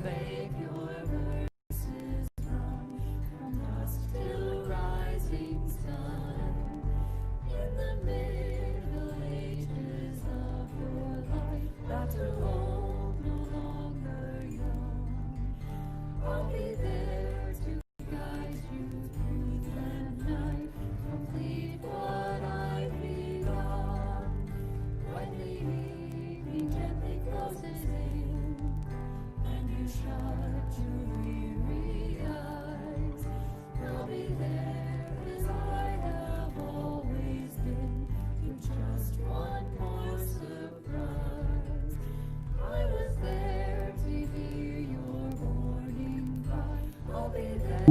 wave your verses run from dusk till rising sun. In the Middle Ages of your life that are old, no longer young, I'll be there to guide you through the night, complete what I've begun. When the evening gently closes in and you shut your weary eyes, I'll be there as I have always been, to just one more surprise. I was there to hear your warning cry. I'll be there.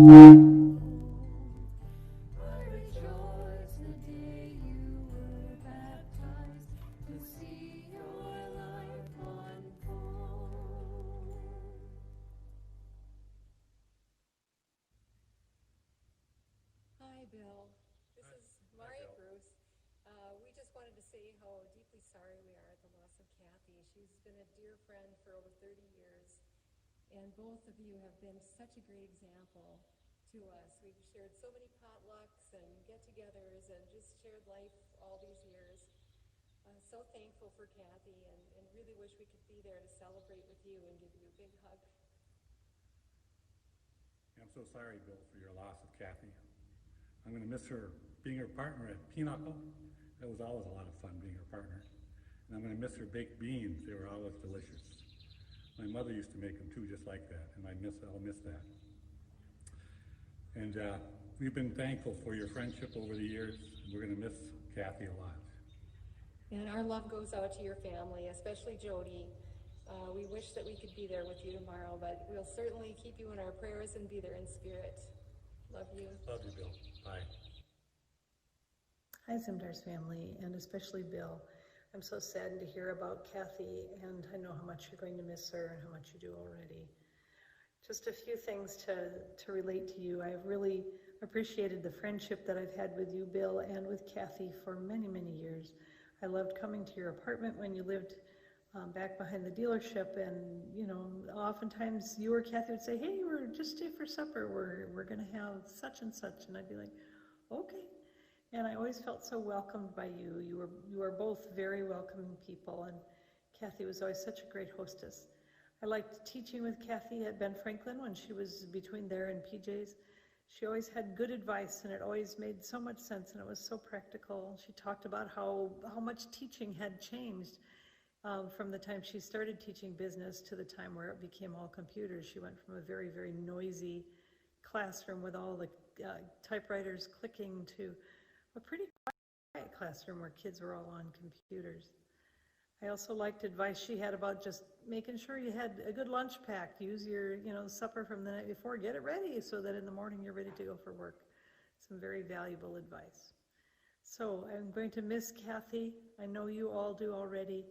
I rejoice the day you were baptized, to see your life unfold. Hi, Bill. This is Maria Bruce. We just wanted to say how deeply sorry we are at the loss of Kathy. She's been a dear friend for over 30 years, and both of you have been such a great example to us. We've shared so many potlucks and get-togethers and just shared life all these years. So thankful for Kathy, and really wish we could be there to celebrate with you and give you a big hug. I'm so sorry, Bill, for your loss of Kathy. I'm going to miss her being her partner at Pinochle. That was always a lot of fun, being her partner. And I'm going to miss her baked beans. They were always delicious. My mother used to make them too, just like that, and I'll miss that. And we've been thankful for your friendship over the years. We're going to miss Kathy a lot. And our love goes out to your family, especially Jody. We wish that we could be there with you tomorrow, but we'll certainly keep you in our prayers and be there in spirit. Love you. Love you, Bill. Bye. Hi, Zimdar's family, and especially Bill. I'm so saddened to hear about Kathy, and I know how much you're going to miss her and how much you do already. Just a few things to relate to you. I've really appreciated the friendship that I've had with you, Bill, and with Kathy for many, many years. I loved coming to your apartment when you lived back behind the dealership, and oftentimes you or Kathy would say, "Hey, just stay for supper. We're going to have such and such," and I'd be like, "Okay." And I always felt so welcomed by you. You were both very welcoming people, and Kathy was always such a great hostess. I liked teaching with Kathy at Ben Franklin when she was between there and PJ's. She always had good advice, and it always made so much sense, and it was so practical. She talked about how much teaching had changed from the time she started teaching business to the time where it became all computers. She went from a very, very noisy classroom with all the typewriters clicking to a pretty quiet classroom where kids were all on computers. I also liked advice she had about just making sure you had a good lunch pack. Use your supper from the night before. Get it ready so that in the morning you're ready to go for work. Some very valuable advice. So I'm going to miss Kathy. I know you all do already.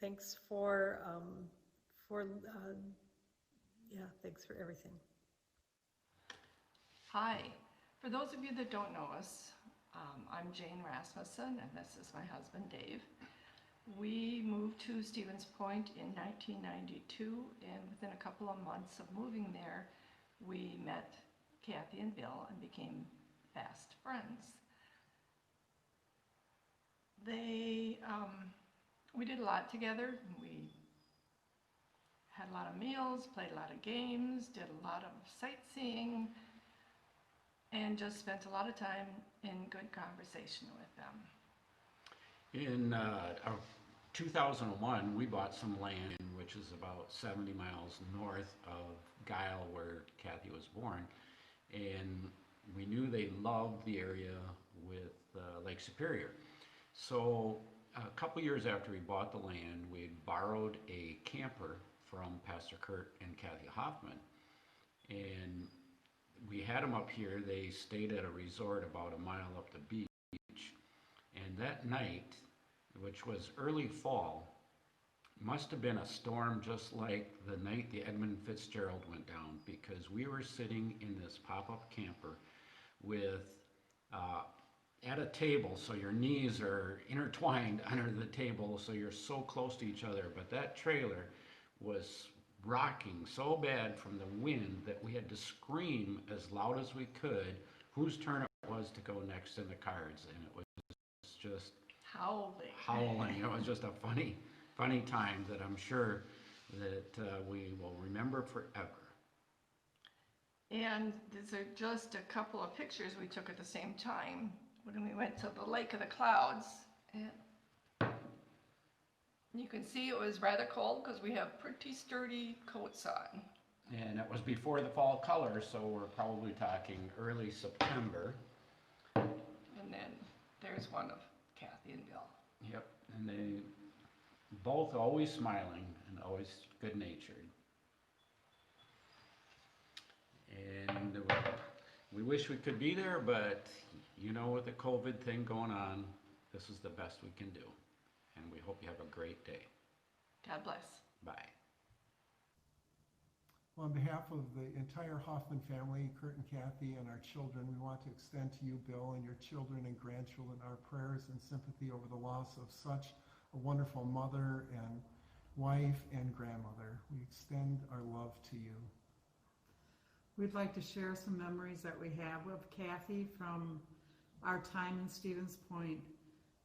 Thanks thanks for everything. Hi. For those of you that don't know us, I'm Jane Rasmussen, and this is my husband, Dave. We moved to Stevens Point in 1992, and within a couple of months of moving there, we met Kathy and Bill and became fast friends. We did a lot together. We had a lot of meals, played a lot of games, did a lot of sightseeing, and just spent a lot of time in good conversation with them. In 2001, we bought some land, which is about 70 miles north of Guile, where Kathy was born, and we knew they loved the area with Lake Superior. So a couple years after we bought the land, we borrowed a camper from Pastor Kurt and Kathy Hoffman, and we had them up here. They stayed at a resort about a mile up the beach, and that night, which was early fall, must have been a storm just like the night the Edmund Fitzgerald went down, because we were sitting in this pop-up camper with at a table, so your knees are intertwined under the table, so you're so close to each other, but that trailer was rocking so bad from the wind that we had to scream as loud as we could whose turn it was to go next in the cards, and it was just Howling. howling. It was just a funny time that I'm sure that we will remember forever. And these are just a couple of pictures we took at the same time when we went to the Lake of the Clouds. And you can see it was rather cold because we have pretty sturdy coats on. And it was before the fall color, so we're probably talking early September. And then there's one of Kathy and Bill. Yep, and they both always smiling and always good-natured. And we wish we could be there, but you know, with the COVID thing going on, this is the best we can do. And we hope you have a great day. God bless. Bye. Well, on behalf of the entire Hoffman family, Kurt and Kathy, and our children, we want to extend to you, Bill, and your children and grandchildren our prayers and sympathy over the loss of such a wonderful mother and wife and grandmother. We extend our love to you. We'd like to share some memories that we have of Kathy from our time in Stevens Point.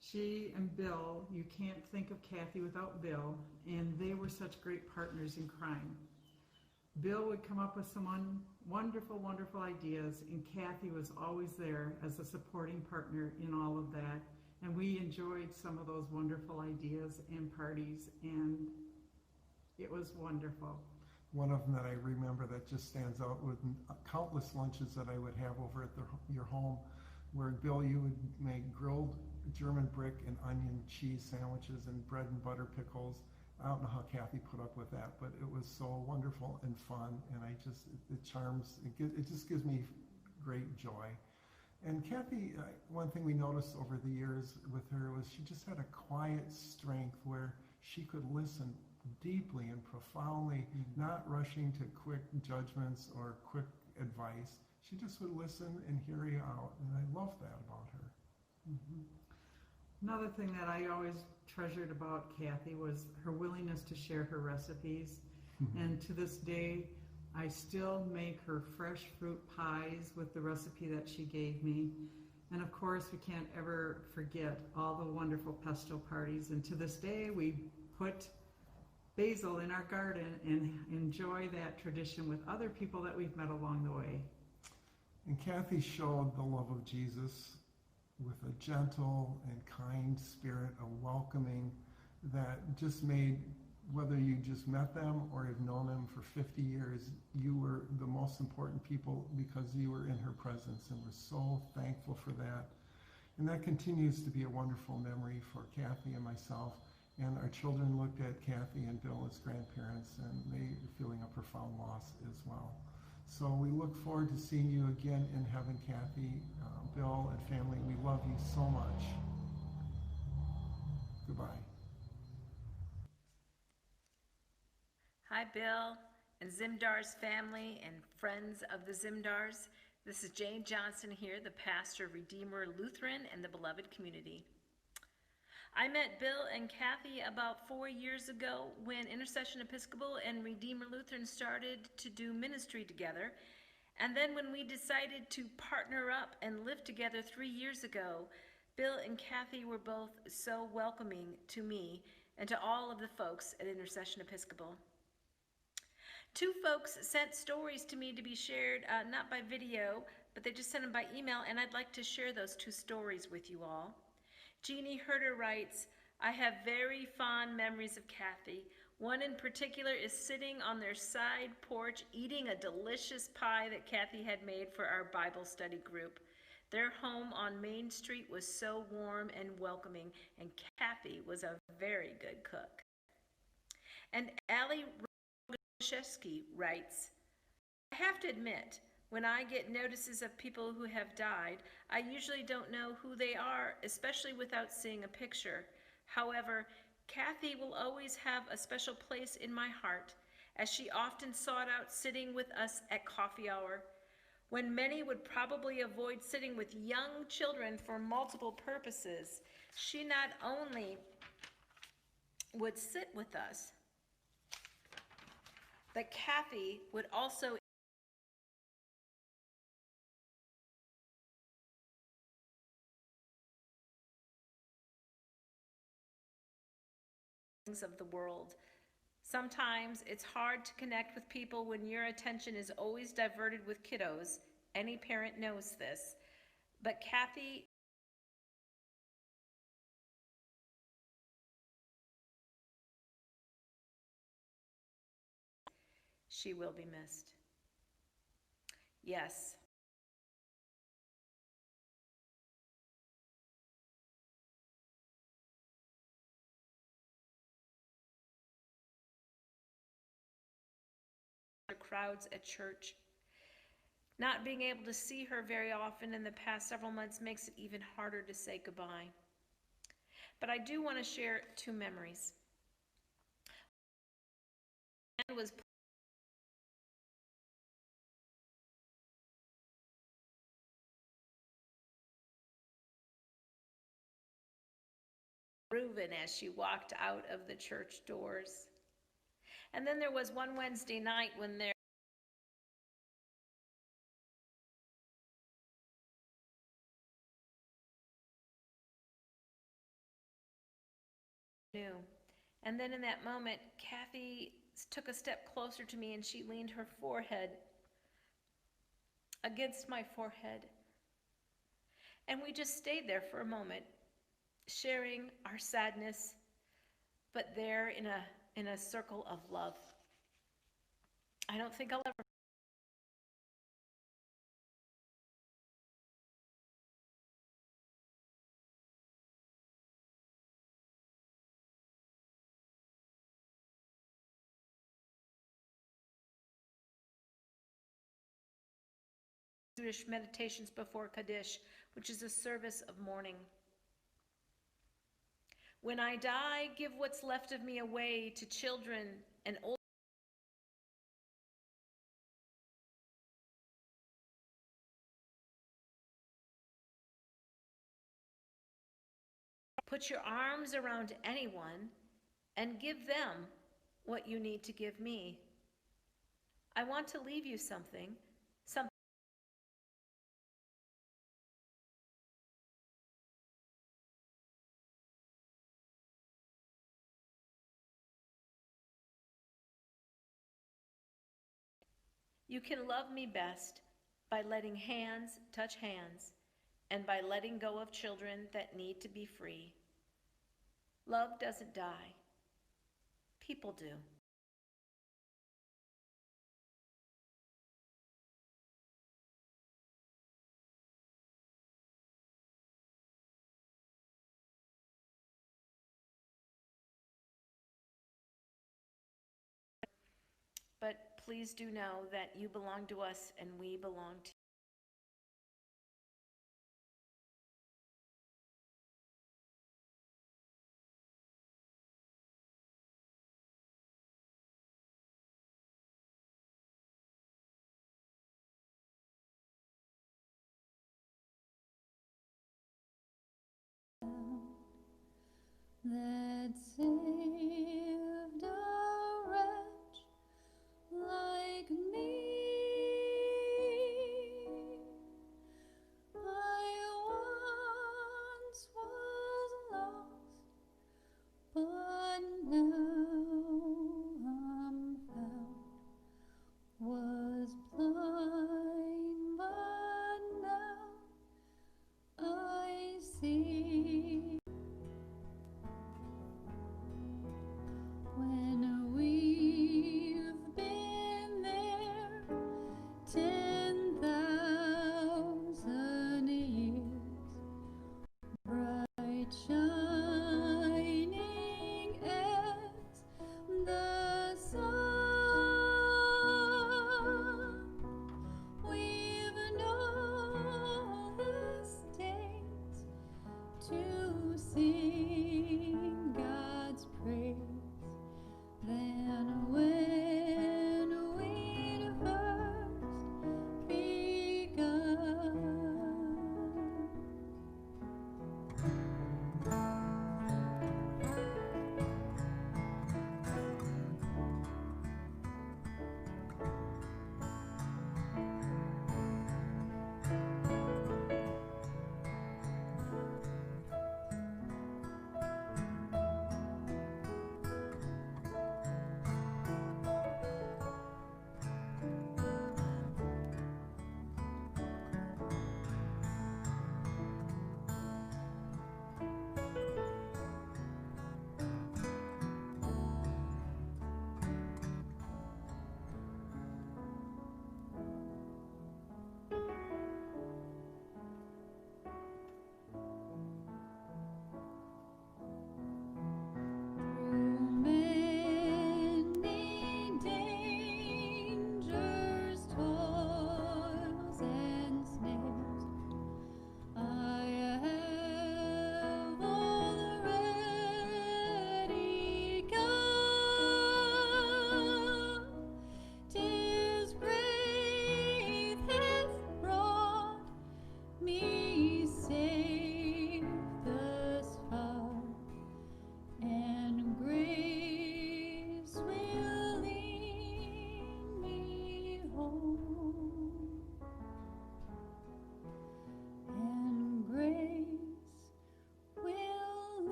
She and Bill, you can't think of Kathy without Bill, and they were such great partners in crime. Bill would come up with some wonderful ideas, and Kathy was always there as a supporting partner in all of that. And we enjoyed some of those wonderful ideas and parties, and it was wonderful. One of them that I remember that just stands out with countless lunches that I would have over at your home, where Bill, you would make grilled German brick and onion cheese sandwiches and bread and butter pickles. I don't know how Kathy put up with that, but it was so wonderful and fun, and it just gives me great joy. And Kathy, one thing we noticed over the years with her was she just had a quiet strength where she could listen deeply and profoundly, not rushing to quick judgments or quick advice. She just would listen and hear you out, and I love that about her. Mm-hmm. Another thing that I always treasured about Kathy was her willingness to share her recipes. And to this day, I still make her fresh fruit pies with the recipe that she gave me. And of course, we can't ever forget all the wonderful pesto parties. And to this day, we put basil in our garden and enjoy that tradition with other people that we've met along the way. And Kathy showed the love of Jesus with a gentle and kind spirit, a welcoming that just made, whether you just met them or have known them for 50 years, you were the most important people because you were in her presence, and we're so thankful for that. And that continues to be a wonderful memory for Kathy and myself. And our children looked at Kathy and Bill as grandparents, and they are feeling a profound loss as well. So we look forward to seeing you again in heaven, Kathy, Bill, and family. We love you so much. Goodbye. Hi, Bill and Zimdar's family and friends of the Zimdars. This is Jane Johnson here, the pastor of Redeemer Lutheran and the beloved community. I met Bill and Kathy about 4 years ago when Intercession Episcopal and Redeemer Lutheran started to do ministry together. And then when we decided to partner up and live together 3 years ago, Bill and Kathy were both so welcoming to me and to all of the folks at Intercession Episcopal. Two folks sent stories to me to be shared, not by video, but they just sent them by email, and I'd like to share those two stories with you all. Jeannie Herder writes, I have very fond memories of Kathy. One in particular is sitting on their side porch eating a delicious pie that Kathy had made for our Bible study group. Their home on Main Street was so warm and welcoming, and Kathy was a very good cook. And Allie Rogoshevsky writes, I have to admit, when I get notices of people who have died, I usually don't know who they are, especially without seeing a picture. However, Kathy will always have a special place in my heart, as she often sought out sitting with us at coffee hour. When many would probably avoid sitting with young children for multiple purposes, she not only would sit with us, that Kathy would also of the world. Sometimes it's hard to connect with people when your attention is always diverted with kiddos. Any parent knows this. But Kathy she will be missed. Yes. Crowds at church. Not being able to see her very often in the past several months makes it even harder to say goodbye. But I do want to share two memories. One was Reuben as she walked out of the church doors. And then there was one Wednesday night when there knew. And then in that moment, Kathy took a step closer to me and she leaned her forehead against my forehead. And we just stayed there for a moment, sharing our sadness, but there in a circle of love. I don't think I'll ever Jewish meditations before Kaddish, which is a service of mourning. When I die, give what's left of me away to children and old. Put your arms around anyone and give them what you need to give me. I want to leave you something You can love me best by letting hands touch hands and by letting go of children that need to be free. Love doesn't die. People do. But please do know that you belong to us and we belong to you. That